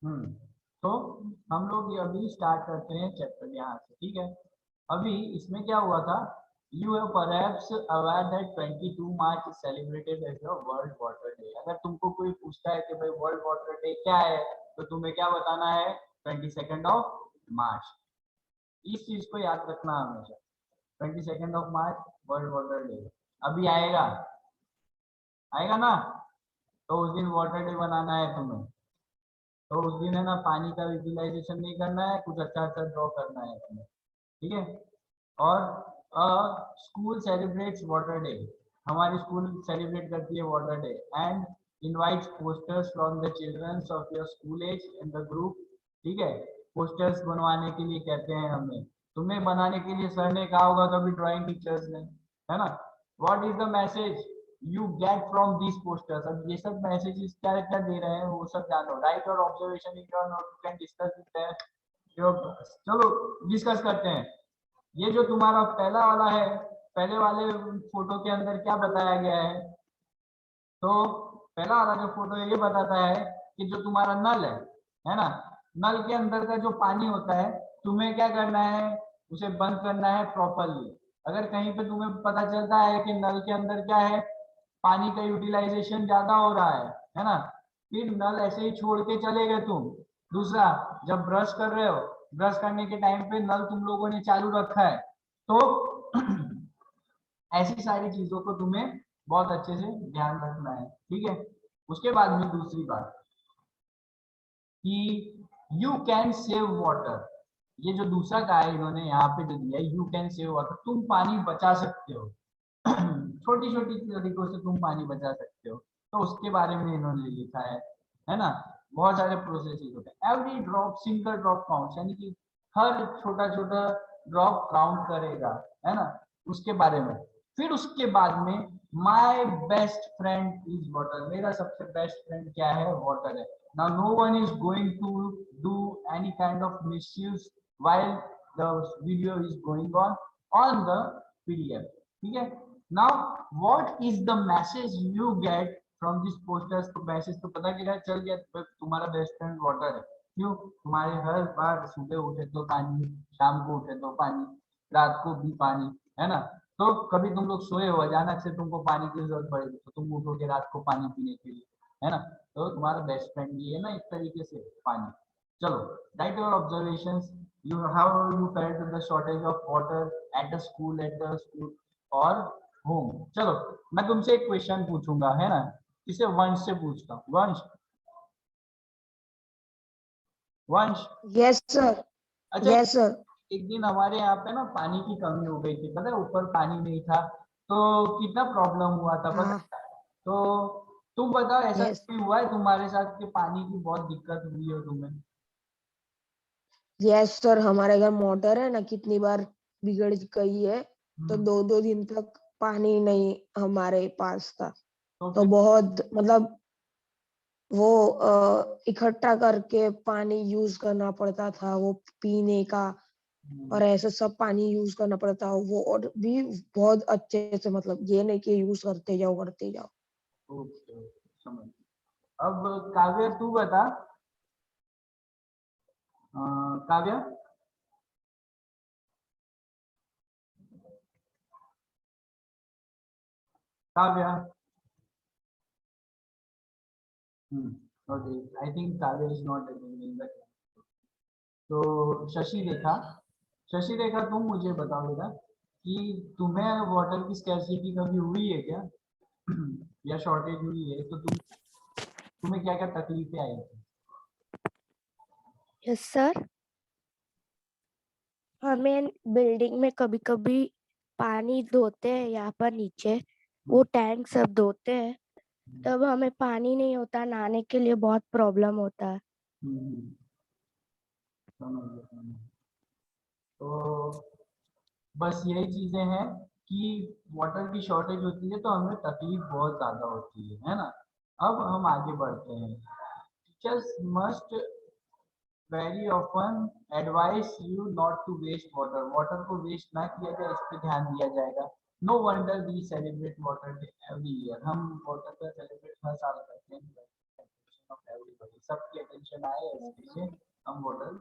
तो हम लोग ये अभी स्टार्ट करते हैं चैप्टर यहाँ से, ठीक है। अभी इसमें क्या हुआ था, you have perhaps aware that 22 March is celebrated as the world water day. अगर तुमको कोई पूछता है कि भाई वर्ल्ड वाटर डे क्या है, तो तुम्हें क्या बताना है, 22 इस चीज को याद रखना हमेशा। 22 वर्ल्ड वाटर डे अभी आएगा, आएगा ना। तो उस दिन वाटर डे बनाना है तुम्हें। तो उस दिन है ना, पानी का यूटिलाइजेशन नहीं करना है, कुछ अच्छा अच्छा ड्रॉ करना है तुम्हें, ठीक है। और स्कूल सेलिब्रेट्स वाटर डे, हमारी स्कूल सेलिब्रेट करती है water day and invites posters from the childrens of your school as in the group, ठीक है। पोस्टर्स बनवाने के लिए कहते हैं हमें, तुम्हें बनाने के लिए सर ने कहा होगा कभी ड्राइंग टीचर्स ने, है ना। What is the message you get from this posters, अब ये सब मैसेजेस क्या क्या दे रहे हैं वो सब जानो। राइट और observation in your note, can discuss with, चलो डिस्कस करते हैं। ये जो तुम्हारा पहला वाला है, पहले वाले फोटो के अंदर क्या बताया गया है, तो पहला वाला जो फोटो है ये बताता है कि जो तुम्हारा नल है ना, नल के अंदर का जो पानी होता है, तुम्हें क्या करना है, उसे बंद करना है प्रॉपरली। अगर कहीं पे तुम्हें पता चलता है कि नल के अंदर क्या है, पानी का यूटिलाइजेशन ज्यादा हो रहा है ना, फिर नल ऐसे ही छोड़ के चले गए तुम। दूसरा, जब ब्रश कर रहे हो, ब्रश करने के टाइम पे नल तुम लोगों ने चालू रखा है, तो ऐसी सारी चीजों को तुम्हें बहुत अच्छे से ध्यान रखना है, ठीक है। उसके बाद में दूसरी बात कि यू कैन सेव वाटर, ये जो दूसरा कहा है इन्होंने यहाँ पे जो दिया है, यू कैन सेव वाटर, तुम पानी बचा सकते हो। छोटी छोटी तरीकों से तुम पानी बचा सकते हो, तो उसके बारे में इन्होंने लिखा है ना। बहुत सारे प्रोसेसेस होते हैं। Every drop, single drop count, यानी कि हर छोटा छोटा ड्रॉप काउंट करेगा, है ना, उसके बारे में। फिर उसके बाद में my best friend is water, मेरा सबसे बेस्ट फ्रेंड क्या है, वाटर है। Now no one is going to do any kind of misuse while the video is going on the PDF, ठीक है। Now what is the message you get from this posters, तो message तो पता चल गया तुम्हारा best friend water है। क्यों, तुम्हारे हर बार सुबह उठे तो पानी, शाम को उठे तो पानी, रात को भी पानी, है ना। तो कभी तुम लोग सोए हो, अचानक से तुमको पानी की जरूरत पड़ेगी, तो तुम उठोगे रात को पानी पीने के लिए, है ना। तो तुम्हारा बेस्ट फ्रेंड ये है ना, एक तरीके से पानी। चलो, right your observations, you how you felt the shortage of water at the school or home। चलो मैं तुमसे एक क्वेश्चन पूछूंगा, है ना, इसे वंश से पूछता हूँ। वंश, वंश। Yes sir. अच्छा, यस सर। एक दिन हमारे यहाँ पे ना पानी की कमी हो गई थी, पता है, ऊपर पानी नहीं था, तो कितना प्रॉब्लम हुआ था पता हाँ। है? तो तुम बताओ, ऐसा यस। कभी हुआ है तुम्हारे साथ कि पानी की बहुत दिक्कत हुई हो तुम्हें? यस सर, हमारे घर मोटर है ना, कितनी बार बिगड़ गई है, तो हम्म, 2-2 दिन तक पानी नहीं हमारे पास था। तो तो फिर बहुत मतलब वो इकट्ठा करके पानी यूज करना पड़ता था, वो पीने का हम्म, और ऐसे सब पानी यूज करना पड़ता, वो और भी बहुत अच्छे से, मतलब ये नहीं कि यूज करते जाओ। ओके, समझ। अब काव्य तू बता, काव्य, काव्य, ओके, आई थिंक काव्य इज नॉट अटेंडिंग द। तो शशि रेखा, शशि रेखा तुम मुझे बताओ बेटा कि तुम्हें वाटर की स्कैर्सिटी कभी हुई है क्या, या शॉर्टेज हुई है, तो तुम्हें क्या क्या तकलीफें आई थी? यस सर, हमें बिल्डिंग में कभी कभी पानी धोते हैं, यहाँ पर नीचे वो टैंक सब धोते हैं, तब हमें पानी नहीं होता नहाने के लिए, बहुत प्रॉब्लम होता है। समझ गया, समझ गया। तो बस यही चीजें हैं कि वाटर की शॉर्टेज होती है तो हमें तकलीफ बहुत ज्यादा होती है ना। अब हम आगे बढ़ते हैं। Teachers must very often advise you not to waste water, water को वेस्ट ना किया जाए, इस पे ध्यान दिया जाएगा। No wonder we celebrate water day every year, हम वाटर का सेलिब्रेट हर साल करते हैं। सबकी अटेंशन सेलिब्रेशन आए इसके लिए हम वाटर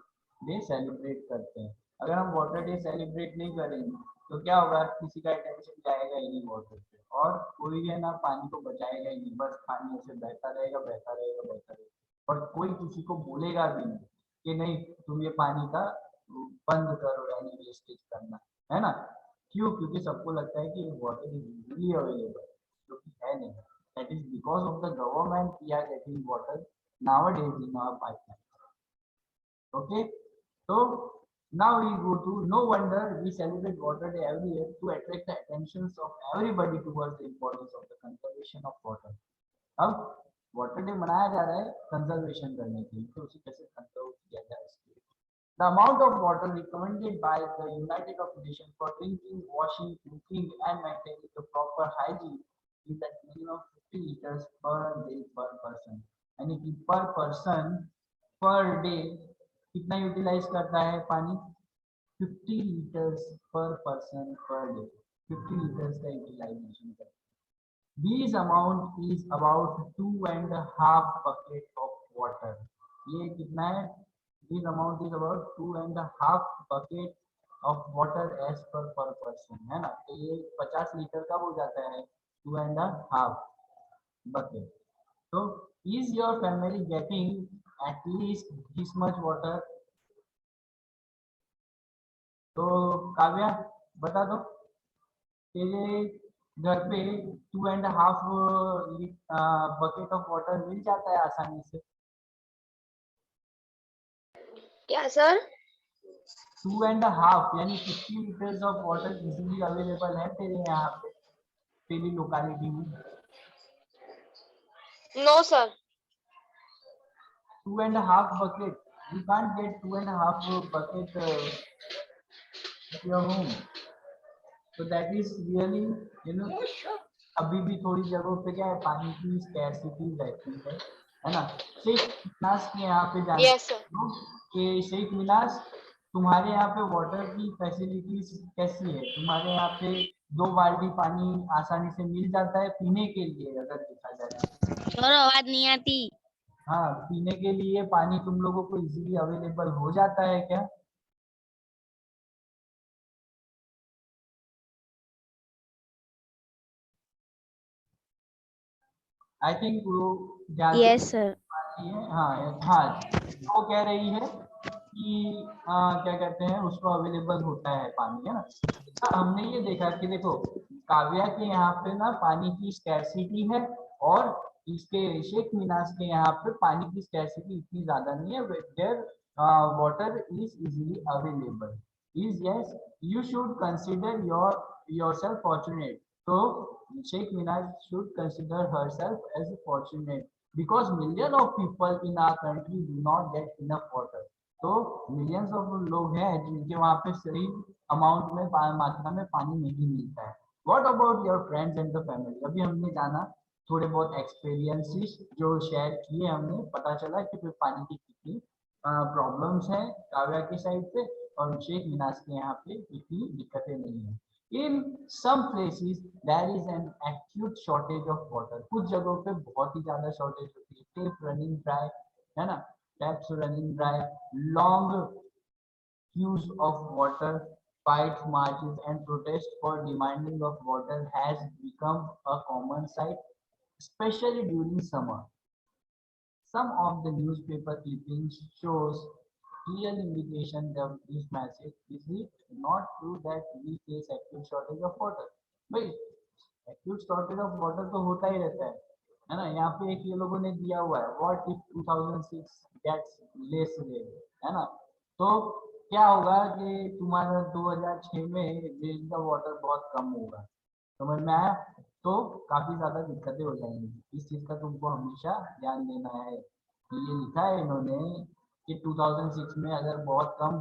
डे सेलिब्रेट करते हैं। अगर हम वाटर डे सेलिब्रेट नहीं करेंगे तो क्या होगा, किसी का अटेंशन जाएगा ही नहीं वाटर पे, और कोई है ना पानी को बचाएगा ही नहीं, बस पानी ऐसे बहता रहेगा बहता रहेगा बहता रहेगा, और कोई किसी को बोलेगा भी नहीं कि नहीं तुम ये पानी का बंद करो यानी वेस्टेज करना, है ना। क्यों? क्योंकि सबको लगता है कि वाटर इज इजीली अवेलेबल, जो कि है नहीं। That is because of the government we are getting water nowadays in our pipeline. Okay, so now we go to, no wonder we celebrate Water Day every year to attract the attentions of everybody towards the importance of the conservation of water. अब water day मनाया जा रहा है conservation करने के लिए, तो उसे कैसे कंजर्व किया जाए इसके लिए। The amount of water recommended by the United of Nations for drinking, washing, cooking and maintaining the proper hygiene is at minimum 50 liters per day per person, यानी कि पर पर्सन पर डे कितना utilise करता है पानी, 50 litres पर person per day, 50 litres का utilisation करता है। This amount is about 2.5 bucket of water. ये कितना है? This amount is about 2.5 bucket of water as per person, है ना। तो ये 50 लीटर का हो जाता है 2.5 bucket. So is your family getting at least this much water? तो काव्या बता दो तेरे घर पे 2.5 बकेट ऑफ वाटर मिल जाता है आसानी से? क्या सर? 2.5 यानी 50 litres of water easily available है तेरे यहाँ पे, तेरी लोकेलिटी में? No sir. 2.5 bucket, you can't get 2.5 bucket at your home. So that is really, you know, अभी भी थोड़ी जगहों पे क्या है पानी की स्कैर्सिटी रहती है ना। शेख मिनास के यहाँ पे जाना यस सर। कि शेख मिनास तुम्हारे यहाँ पे वाटर की फैसिलिटीज कैसी है? तुम्हारे यहाँ पे 2 बाल्टी पानी आसानी से मिल जाता है पीने के लिए अगर देखा जाए? सर आवाज नहीं आती। हाँ, पीने के लिए पानी तुम लोगों को इजीली अवेलेबल हो जाता है क्या? आई थिंक वो यस सर। हाँ हाँ, वो कह रही है कि क्या कहते हैं उसको अवेलेबल होता है पानी, है ना। हमने ये देखा कि देखो काव्या के यहाँ पे ना पानी की स्कैर्सिटी है, और इसके शेख मिनास के यहाँ पे पानी की स्कैर्सिटी इतनी ज्यादा नहीं है, there water is easily available. Is yes, you should consider yourself fortunate. तो Sheikh Minaj should consider herself as fortunate because millions of people in our country do not get enough water. तो millions of लोग हैं जिनके वहाँ पे सही amount में मात्रा में पानी नहीं मिलता है। What about your friends and the family? अभी हमने जाना थोड़े बहुत एक्सपीरियंसेस जो शेयर किए, हमने पता चला कि फिर पानी की कितनी प्रॉब्लम्स हैं काव्या की साइड पे, और शेख मिनाज के यहाँ पे इतनी दिक्कतें नहीं है। In some places there is an acute shortage of water. कुछ जगहों पे बहुत ही ज्यादा शॉर्टेज होती है, टेप रनिंग ड्राई, है ना, taps running dry, long queues of water, fights, marches and protests for demanding of water has become a common sight, especially during summer. Some of the newspaper clippings shows clear indication of this message. Is it not true that we face acute shortage of water? भाई acute shortage of water तो होता ही रहता है ना। यहाँ पे एक ये लोगों ने दिया हुआ है what if 2006 gets less rain, है ना। तो क्या होगा कि तुम्हारा 2006 में रेन का वाटर बहुत कम होगा, समझ में आया? तो काफी ज्यादा दिक्कतें हो जाएंगी। इस चीज का तुमको हमेशा ध्यान देना है। तो ये लिखा है इन्होंने कि 2006 में अगर बहुत कम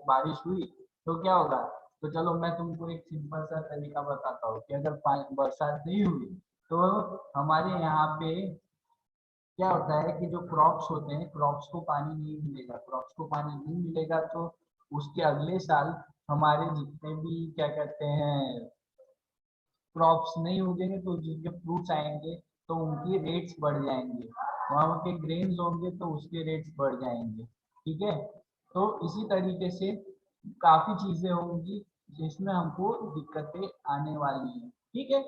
बारिश हुई तो क्या होगा। तो चलो मैं तुमको एक सिंपल सा तरीका बताता हूँ कि अगर बरसात नहीं हुई तो हमारे यहाँ पे क्या होता है कि जो क्रॉप्स होते हैं, क्रॉप्स को पानी नहीं मिलेगा। क्रॉप्स को पानी नहीं मिलेगा तो उसके अगले साल हमारे जितने भी क्या कहते हैं क्रॉप्स नहीं उगेंगे, तो जिनके फ्रूट्स आएंगे तो उनकी रेट्स बढ़ जाएंगे। वहाँ के ग्रेन्स होंगे तो उसके रेट्स बढ़ जाएंगे, ठीक है। तो इसी तरीके से काफी चीजें होंगी जिसमें हमको दिक्कतें आने वाली हैं, ठीक है।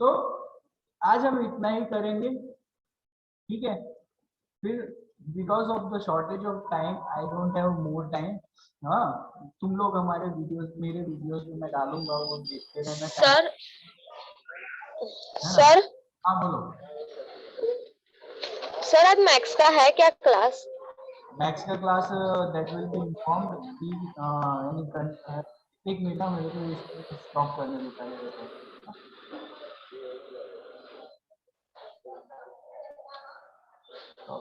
तो आज हम इतना ही करेंगे, ठीक है। फिर because of the shortage of time I don't have more time. हाँ, तुम लोग हमारे वीडियोस, मेरे वीडियोस में मैं डालूंगा, वो देखते रहना, सर है ना। सर हाँ बोलो। सर आज मैथ्स का है क्या क्लास? मैथ्स का class that will be informed कि एक मिनट मेरे को इसको स्टॉप करने दो पहले। तो